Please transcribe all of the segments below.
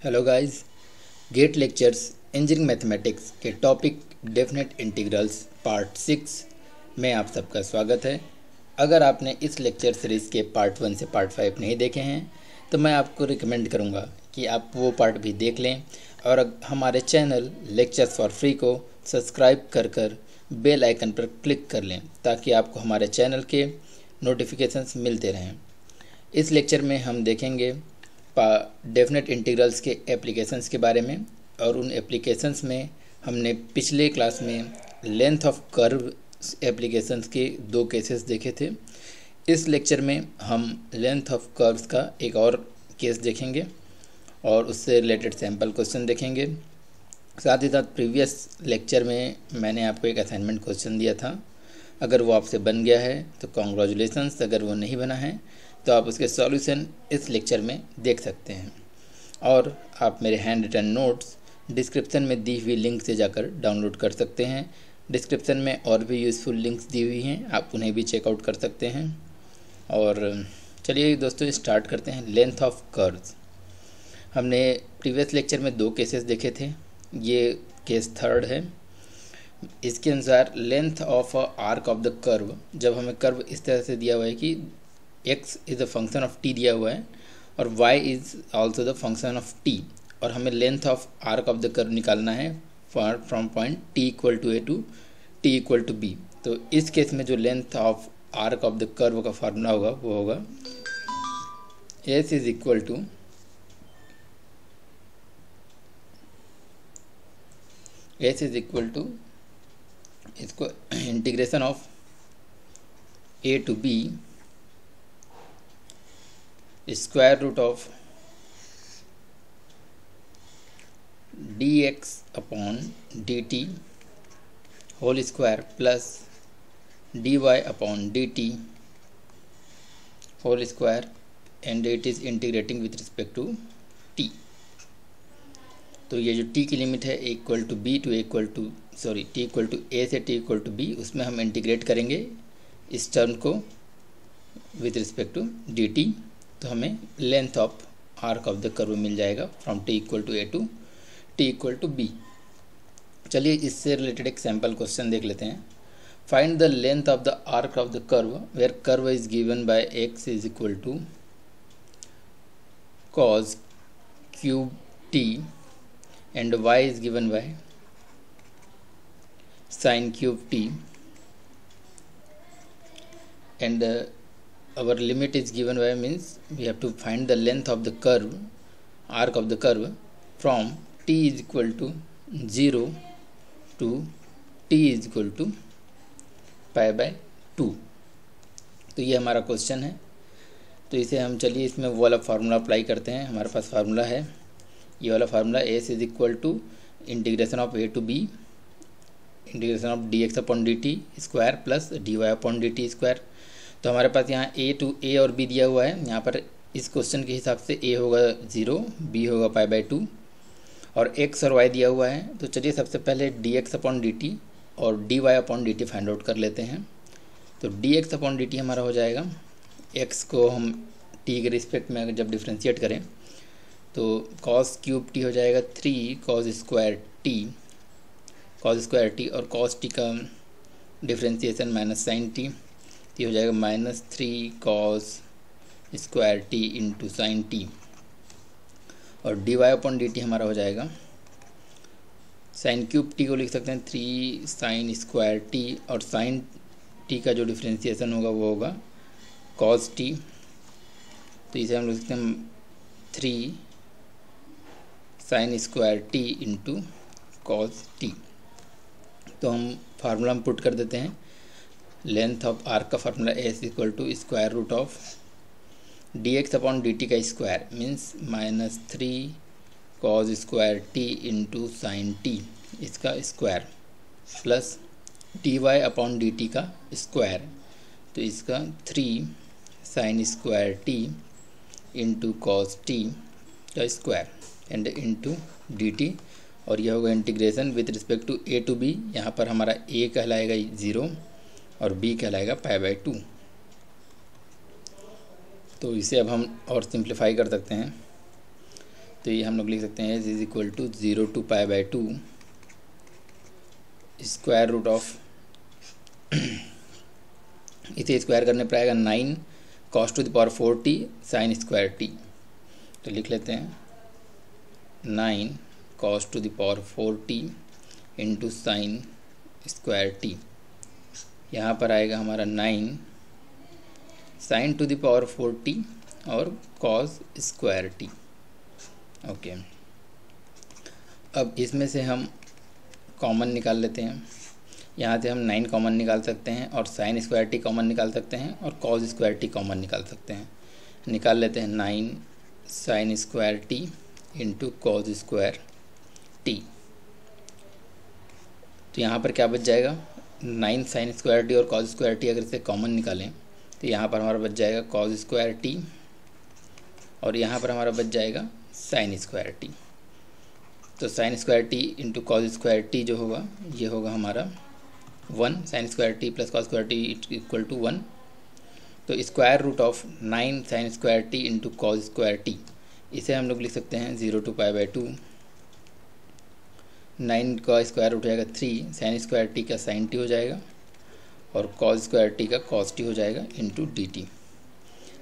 Hello guys, GATE lectures engineering mathematics के topic definite integrals part 6 में आप सबका स्वागत है। अगर आपने इस लेक्चर सीरीज़ के पार्ट 1 से पार्ट 5 नहीं देखे हैं तो मैं आपको रिकमेंड करूंगा कि आप वो पार्ट भी देख लें और हमारे चैनल लेक्चर्स फॉर फ्री को सब्सक्राइब कर बेल आइकन पर क्लिक कर लें ताकि आपको हमारे चैनल के नोटिफिकेशंस मिलते रहें। इस लेक्चर में हम देखेंगे डेफिनेट इंटीग्रल्स के एप्लीकेशंस के बारे में, और उन एप्लीकेशंस में हमने पिछले क्लास में लेंथ ऑफ कर्व एप्लीकेशंस के 2 केसेस देखे थे। इस लेक्चर में हम लेंथ ऑफ कर्व्स का एक और केस देखेंगे और उससे रिलेटेड सैम्पल क्वेश्चन देखेंगे। साथ ही साथ प्रीवियस लेक्चर में मैंने आपको एक असाइनमेंट क्वेश्चन दिया था, अगर वो आपसे बन गया है तो कॉन्ग्रेचुलेसन्स, अगर वो नहीं बना है तो आप उसके सॉल्यूशन इस लेक्चर में देख सकते हैं। और आप मेरे हैंड रिटन नोट्स डिस्क्रिप्शन में दी हुई लिंक से जाकर डाउनलोड कर सकते हैं। डिस्क्रिप्शन में और भी यूज़फुल लिंक्स दी हुई हैं, आप उन्हें भी चेकआउट कर सकते हैं। और चलिए दोस्तों स्टार्ट करते हैं। लेंथ ऑफ कर्व्स, हमने प्रीवियस लेक्चर में 2 केसेस देखे थे, ये केस थर्ड है। इसके अनुसार length of arc of the curve, जब हमें कर्व इस तरह से दिया हुआ है कि x is a function of t दिया हुआ है और y is also the function of t, और हमें length of arc of the curve निकालना है from point t equal to a to t equal to b। तो इस केस में जो length of arc of the curve का formula होगा वो होगा s इज इक्वल टू इसको integration of a to b square root of dx upon dt whole square plus dy upon dt whole square, and it is integrating with respect to t। तो ये जो t की limit है t equal to a से t equal to b, उसमें हम integrate करेंगे इस टर्म को विथ रिस्पेक्ट टू dt, तो हमें length of arc of the curve मिल जाएगा from t equal to a to t equal to b। चलिए इससे रिलेटेड एक सैम्पल क्वेश्चन देख लेते हैं। Find the length of the arc of the curve where curve is given by x is equal to cos cube t and y is given by sin cube t, and our limit is given by, means we have to find the length of the curve, arc of the curve from t is equal to 0 to t is equal to pi by 2। तो ये हमारा question है। तो इसे हम चलिए इसमें वो वाला फार्मूला अप्लाई करते हैं। हमारे पास फार्मूला है ये वाला formula, s is equal to integration of a to b integration of dx upon dt square plus dy upon dt square. तो हमारे पास यहाँ a और b दिया हुआ है। यहाँ पर इस क्वेश्चन के हिसाब से a होगा 0, b होगा पाई बाई 2 और x और y दिया हुआ है। तो चलिए सबसे पहले dx अपॉन dt और dy upon dt find out कर लेते हैं। तो dx अपॉन dt हमारा हो जाएगा, x को हम t के रिस्पेक्ट में जब डिफ्रेंशिएट करें तो cos क्यूब t हो जाएगा 3 cos स्क्वायर t और cos t का डिफ्रेंशिएशन माइनस साइन t, तो हो जाएगा -3 cos square t into sine t, और dy अपॉन dt हमारा हो जाएगा साइन क्यूब t को लिख सकते हैं 3 साइन स्क्वायर t, और साइन t का जो डिफ्रेंशिएशन होगा वो होगा cos t, तो इसे हम लिख सकते हैं 3 sine square t into cos t। तो हम फार्मूला में पुट कर देते हैं। लेंथ ऑफ आर्क का formula s equal to square root of dx upon dt का square means -3 cos square t into sine t इसका square plus dy upon dt का स्क्वायर, तो इसका 3 sine square t into cos t का square and into dt, और यह होगा integration with respect to a to b। यहाँ पर हमारा a कहलाएगा 0 और b कहलाएगा पाई बाई 2। तो इसे अब हम और सिंप्लीफाई कर सकते हैं। तो ये हम लोग लिख सकते हैं s is equal to 0 to π/2 square root of इसे स्क्वायर करने पर आएगा 9 cos to the power 4t sine square t। तो लिख लेते हैं 9 cos to the power 4t into sine square t। यहाँ पर आएगा हमारा 9 sign to the power 4t और cos स्क्वायर t। ओके, अब इसमें से हम कॉमन निकाल लेते हैं। यहाँ से हम 9 कॉमन निकाल सकते हैं और साइन स्क्वायर टी कॉमन निकाल सकते हैं और कॉस स्क्वायर टी कॉमन निकाल सकते हैं। निकाल लेते हैं 9 sine square t into cos square t. तो यहाँ पर क्या बच जाएगा, 9 साइन स्क्वायर टी और कॉस स्क्वायर टी अगर इसे कॉमन निकालें तो यहाँ पर हमारा बच जाएगा कॉस स्क्वायर टी और यहाँ पर हमारा बच जाएगा साइन स्क्वायर टी। तो sine square t into cos square t जो होगा ये होगा हमारा 1, sine square t plus cos square t equal to 1। तो square root of 9 sine square t into cos square t, इसे हम लोग लिख सकते हैं 0 to π/2। 9 का स्क्वायर रूट हो जाएगा 3, साइन स्क्वायर टी का साइन टी हो जाएगा और कॉस स्क्वायर टी का कॉस टी हो जाएगा इंटू डी टी।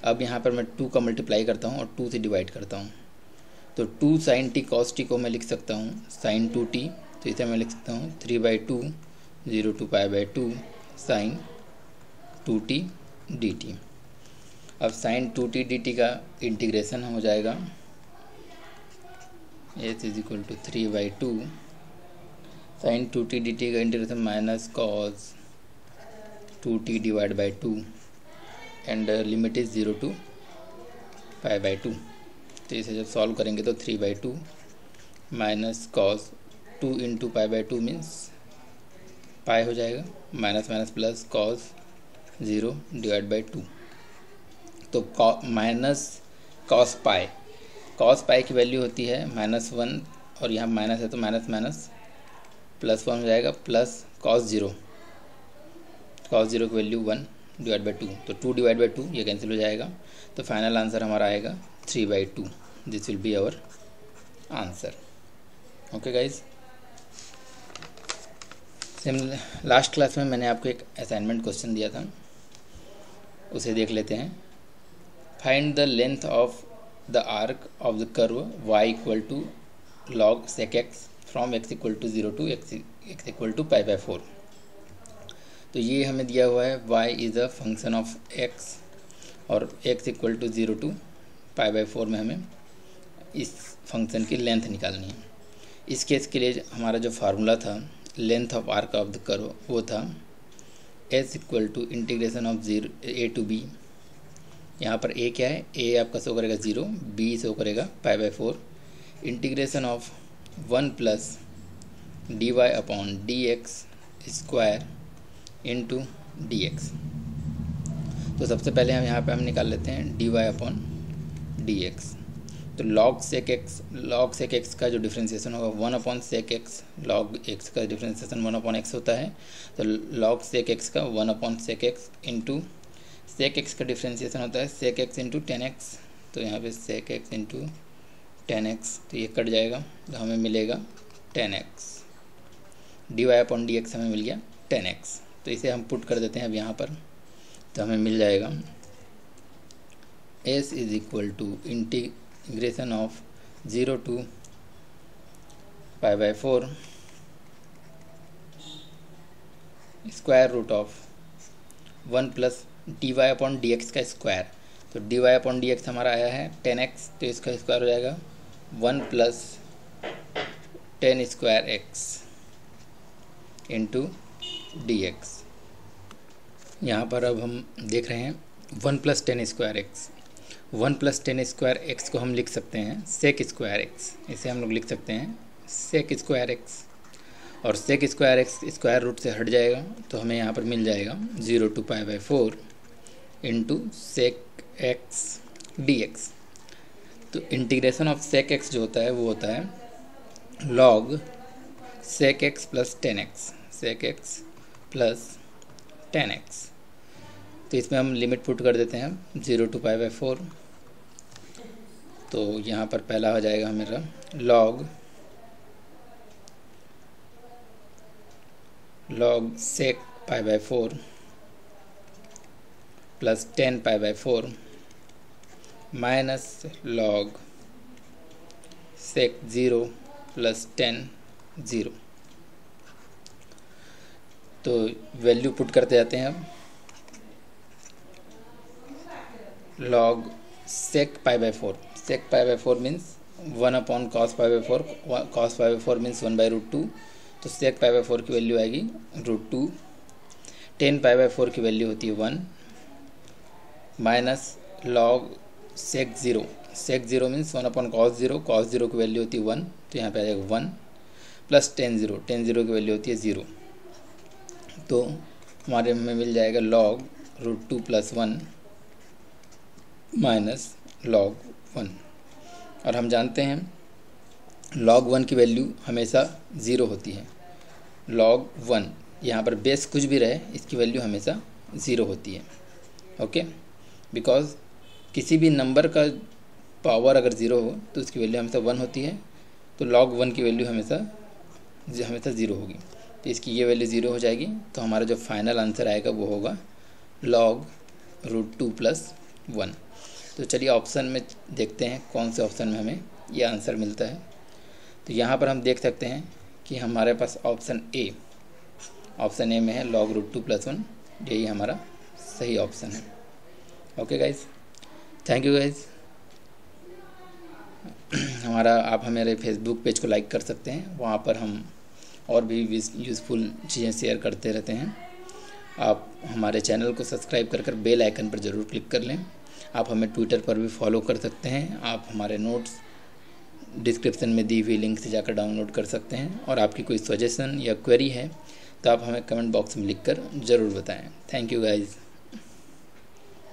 अब यहाँ पर मैं 2 का मल्टीप्लाई करता हूँ और 2 से डिवाइड करता हूँ। तो 2 साइन टी कॉस टी को मैं लिख सकता हूँ साइन 2t, तो इसे मैं लिख सकता हूँ 3/2 0 to π/2 साइन 2t dt। अब साइन 2t dt का इंटीग्रेशन हो जाएगा s is equal to 3/2 sine 2t dt का integration minus cos 2t divide by 2 and limit is 0 to π/2। तो इसे जब सॉल्व करेंगे तो 3/2 minus cos 2 into π/2 means pi हो जाएगा, minus minus plus cos 0 divide by 2। तो माइनस कॉस पाई की वैल्यू होती है -1 और यहाँ माइनस है तो माइनस माइनस प्लस 1 हो जाएगा प्लस कॉस 0 की वैल्यू 1 डिवाइड बाई 2। तो 2 डिवाइड बाई 2 ये कैंसिल हो जाएगा। तो फाइनल आंसर हमारा आएगा 3/2। This will be our answer. Okay guys, last class में मैंने आपको एक असाइनमेंट क्वेश्चन दिया था, उसे देख लेते हैं। Find the length of the arc of the curve y equal to log sec x from x equal to 0 to x equal to π/4। तो ये हमें दिया हुआ है y is a function of x और x इक्वल टू 0 to π/4 में हमें इस फंक्शन की लेंथ निकालनी है। इस केस के लिए हमारा जो फार्मूला था length of arc of the curve वो था s equal to integration of a to b। यहाँ पर a क्या है, a आपका शो करेगा 0, b शो करेगा π/4 integration of 1 plus dy upon dx square into dx। तो सबसे पहले हम यहाँ पे हम निकाल लेते हैं dy अपॉन dx। तो log sec x का जो डिफ्रेंसिएशन होगा 1 upon sec x, log x का डिफ्रेंसिएशन 1 अपॉन x होता है। तो log sec x का 1 upon sec x into sec x का डिफ्रेंसिएशन होता है sec x इंटू 10x। तो यहाँ पे sec x इंटू 10x, तो ये कट जाएगा तो हमें मिलेगा 10x। dy अपॉन dx हमें मिल गया 10x। तो इसे हम पुट कर देते हैं अब यहाँ पर, तो हमें मिल जाएगा s is equal to integration of 0 to π/4 square root of 1 plus dy upon dx का स्क्वायर। तो dy अपॉन dx हमारा आया है 10x, तो इसका स्क्वायर हो जाएगा 1 plus 10 square x into dx। यहाँ पर अब हम देख रहे हैं 1 plus 10 square x. 1 plus 10 square x को हम लिख सकते हैं सेक स्क्वायर एक्स, इसे हम लोग लिख सकते हैं सेक स्क्वायर एक्स। और sec square x square root से हट जाएगा तो हमें यहाँ पर मिल जाएगा 0 to π/4 into sec x dx। तो इंटीग्रेशन ऑफ सेक एक्स जो होता है वो होता है log sec x plus 10x, sec x plus 10x। तो इसमें हम लिमिट पुट कर देते हैं 0 to π/4। तो यहाँ पर पहला हो जाएगा मेरा log sec pi by 4 plus 10 pi by 4 minus log sec 0 plus 10 0। तो वैल्यू पुट करते जाते हैं अब। log sec pi by 4, sec pi by 4 means 1 upon cos pi by 4, cos pi by 4 means 1 by root 2, तो sec pi by 4 की value आएगी root 2। 10 pi by 4 की value होती है 1 minus log sec 0, sec 0 means 1 upon cos 0, cos 0 की value होती है 1, तो यहाँ पे आ जाएगा 1 प्लस 10 0, 10 0 की वैल्यू होती है 0, तो हमारे में मिल जाएगा log root 2 plus 1 minus log 1। और हम जानते हैं log 1 की वैल्यू हमेशा 0 होती है। log 1 यहाँ पर बेस कुछ भी रहे, इसकी वैल्यू हमेशा 0 होती है। ओके, बिकॉज किसी भी नंबर का पावर अगर 0 हो तो उसकी वैल्यू हमेशा 1 होती है, तो log 1 की वैल्यू हमेशा 0 होगी, तो इसकी ये वैल्यू 0 हो जाएगी। तो हमारा जो फाइनल आंसर आएगा वो होगा log रूट 2 प्लस 1। तो चलिए ऑप्शन में देखते हैं कौन से ऑप्शन में हमें ये आंसर मिलता है। तो यहाँ पर हम देख सकते हैं कि हमारे पास ऑप्शन ए में है log रूट 2 प्लस 1, यही हमारा सही ऑप्शन है। Okay guys, thank you guys. आप हमारे फेसबुक पेज को लाइक कर सकते हैं, वहाँ पर हम और भी यूज़फुल चीज़ें शेयर करते रहते हैं। आप हमारे चैनल को सब्सक्राइब कर बेल आइकन पर ज़रूर क्लिक कर लें। आप हमें ट्विटर पर भी फॉलो कर सकते हैं। आप हमारे नोट्स डिस्क्रिप्शन में दी हुई लिंक से जाकर डाउनलोड कर सकते हैं। और आपकी कोई सजेशन या क्वेरी है तो आप हमें कमेंट बॉक्स में लिखकर ज़रूर बताएं। Thank you guys.